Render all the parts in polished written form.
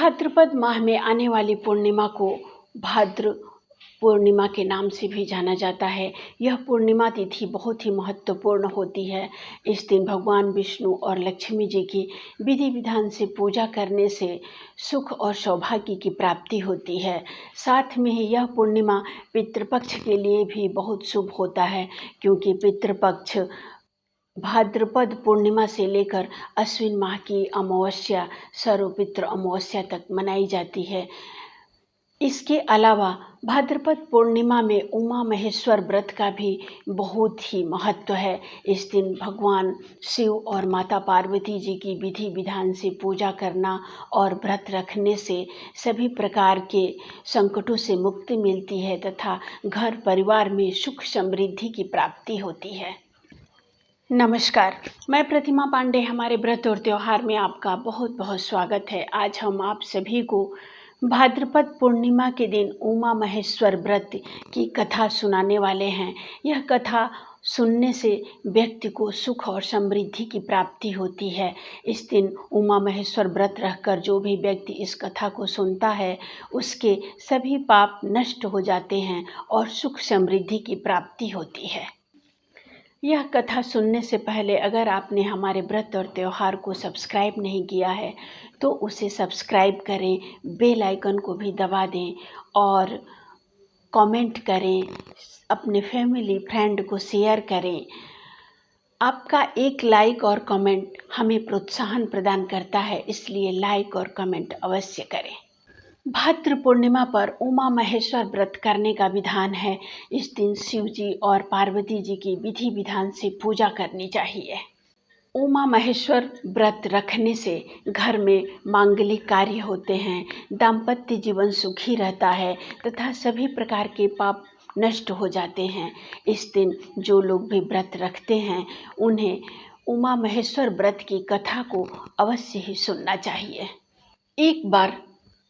भाद्रपद माह में आने वाली पूर्णिमा को भाद्र पूर्णिमा के नाम से भी जाना जाता है। यह पूर्णिमा तिथि बहुत ही महत्वपूर्ण होती है। इस दिन भगवान विष्णु और लक्ष्मी जी की विधि विधान से पूजा करने से सुख और सौभाग्य की प्राप्ति होती है। साथ में ही यह पूर्णिमा पितृपक्ष के लिए भी बहुत शुभ होता है, क्योंकि पितृपक्ष भाद्रपद पूर्णिमा से लेकर अश्विन माह की अमावस्या सर्वपितृ अमावस्या तक मनाई जाती है। इसके अलावा भाद्रपद पूर्णिमा में उमा महेश्वर व्रत का भी बहुत ही महत्व है। इस दिन भगवान शिव और माता पार्वती जी की विधि विधान से पूजा करना और व्रत रखने से सभी प्रकार के संकटों से मुक्ति मिलती है तथा घर परिवार में सुख समृद्धि की प्राप्ति होती है। नमस्कार, मैं प्रतिमा पांडे। हमारे व्रत और त्यौहार में आपका बहुत बहुत स्वागत है। आज हम आप सभी को भाद्रपद पूर्णिमा के दिन उमा महेश्वर व्रत की कथा सुनाने वाले हैं। यह कथा सुनने से व्यक्ति को सुख और समृद्धि की प्राप्ति होती है। इस दिन उमा महेश्वर व्रत रखकर जो भी व्यक्ति इस कथा को सुनता है उसके सभी पाप नष्ट हो जाते हैं और सुख समृद्धि की प्राप्ति होती है। यह कथा सुनने से पहले अगर आपने हमारे व्रत और त्यौहार को सब्सक्राइब नहीं किया है तो उसे सब्सक्राइब करें, बेल आइकन को भी दबा दें और कमेंट करें, अपने फैमिली फ्रेंड को शेयर करें। आपका एक लाइक और कमेंट हमें प्रोत्साहन प्रदान करता है, इसलिए लाइक और कमेंट अवश्य करें। भाद्र पूर्णिमा पर उमा महेश्वर व्रत करने का विधान है। इस दिन शिव जी और पार्वती जी की विधि विधान से पूजा करनी चाहिए। उमा महेश्वर व्रत रखने से घर में मांगलिक कार्य होते हैं, दाम्पत्य जीवन सुखी रहता है तथा सभी प्रकार के पाप नष्ट हो जाते हैं। इस दिन जो लोग भी व्रत रखते हैं उन्हें उमा महेश्वर व्रत की कथा को अवश्य ही सुनना चाहिए। एक बार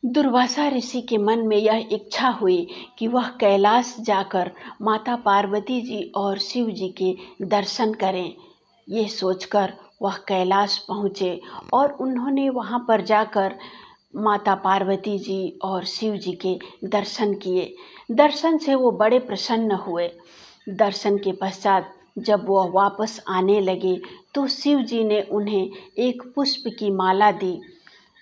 दुर्वासा ऋषि के मन में यह इच्छा हुई कि वह कैलाश जाकर माता पार्वती जी और शिव जी के दर्शन करें। ये सोचकर वह कैलाश पहुँचे और उन्होंने वहाँ पर जाकर माता पार्वती जी और शिव जी के दर्शन किए। दर्शन से वो बड़े प्रसन्न हुए। दर्शन के पश्चात जब वह वापस आने लगे तो शिव जी ने उन्हें एक पुष्प की माला दी।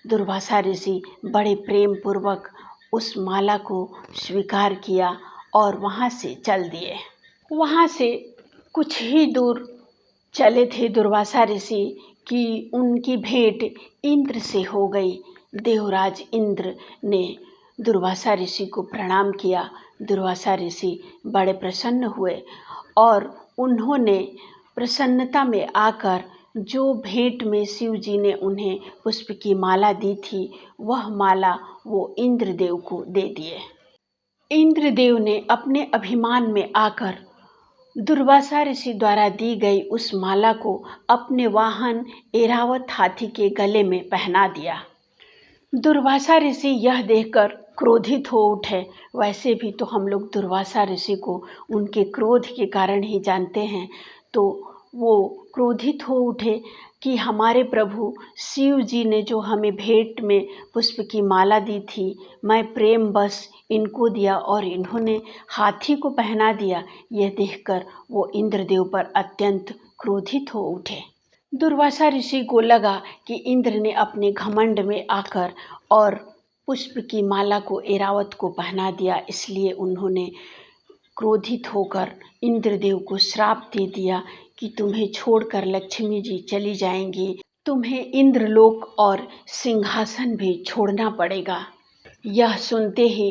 दुर्वासा ऋषि बड़े प्रेम पूर्वक उस माला को स्वीकार किया और वहाँ से चल दिए। वहाँ से कुछ ही दूर चले थे दुर्वासा ऋषि कि उनकी भेंट इंद्र से हो गई। देवराज इंद्र ने दुर्वासा ऋषि को प्रणाम किया। दुर्वासा ऋषि बड़े प्रसन्न हुए और उन्होंने प्रसन्नता में आकर जो भेंट में शिव जी ने उन्हें पुष्प की माला दी थी वह माला वो इंद्रदेव को दे दिए। इंद्रदेव ने अपने अभिमान में आकर दुर्वासा ऋषि द्वारा दी गई उस माला को अपने वाहन ऐरावत हाथी के गले में पहना दिया। दुर्वासा ऋषि यह देखकर क्रोधित हो उठे। वैसे भी तो हम लोग दुर्वासा ऋषि को उनके क्रोध के कारण ही जानते हैं, तो वो क्रोधित हो उठे कि हमारे प्रभु शिव जी ने जो हमें भेंट में पुष्प की माला दी थी, मैं प्रेम बस इनको दिया और इन्होंने हाथी को पहना दिया। यह देखकर वो इंद्रदेव पर अत्यंत क्रोधित हो उठे। दुर्वासा ऋषि को लगा कि इंद्र ने अपने घमंड में आकर और पुष्प की माला को ऐरावत को पहना दिया, इसलिए उन्होंने क्रोधित होकर इंद्रदेव को श्राप दे दिया कि तुम्हें छोड़कर लक्ष्मी जी चली जाएंगी, तुम्हें इंद्रलोक और सिंहासन भी छोड़ना पड़ेगा। यह सुनते ही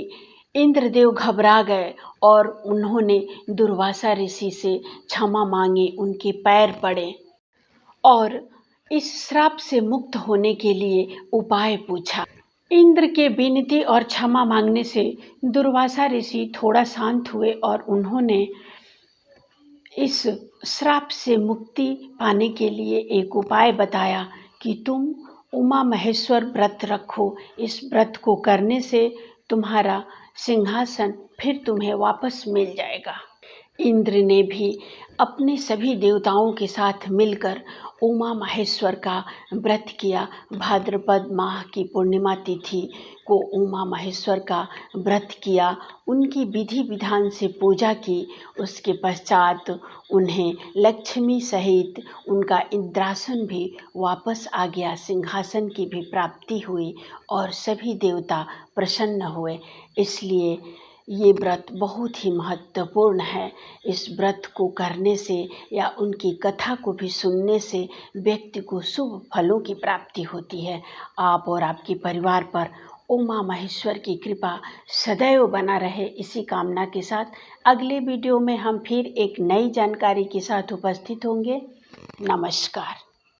इंद्रदेव घबरा गए और उन्होंने दुर्वासा ऋषि से क्षमा मांगी, उनके पैर पड़े और इस श्राप से मुक्त होने के लिए उपाय पूछा। इंद्र के विनती और क्षमा मांगने से दुर्वासा ऋषि थोड़ा शांत हुए और उन्होंने इस श्राप से मुक्ति पाने के लिए एक उपाय बताया कि तुम उमा महेश्वर व्रत रखो। इस व्रत को करने से तुम्हारा सिंहासन फिर तुम्हें वापस मिल जाएगा। इंद्र ने भी अपने सभी देवताओं के साथ मिलकर उमा महेश्वर का व्रत किया। भाद्रपद माह की पूर्णिमा तिथि को उमा महेश्वर का व्रत किया, उनकी विधि विधान से पूजा की। उसके पश्चात उन्हें लक्ष्मी सहित उनका इंद्रासन भी वापस आ गया, सिंहासन की भी प्राप्ति हुई और सभी देवता प्रसन्न हुए। इसलिए ये व्रत बहुत ही महत्वपूर्ण है। इस व्रत को करने से या उनकी कथा को भी सुनने से व्यक्ति को शुभ फलों की प्राप्ति होती है। आप और आपके परिवार पर उमा महेश्वर की कृपा सदैव बना रहे, इसी कामना के साथ अगले वीडियो में हम फिर एक नई जानकारी के साथ उपस्थित होंगे। नमस्कार।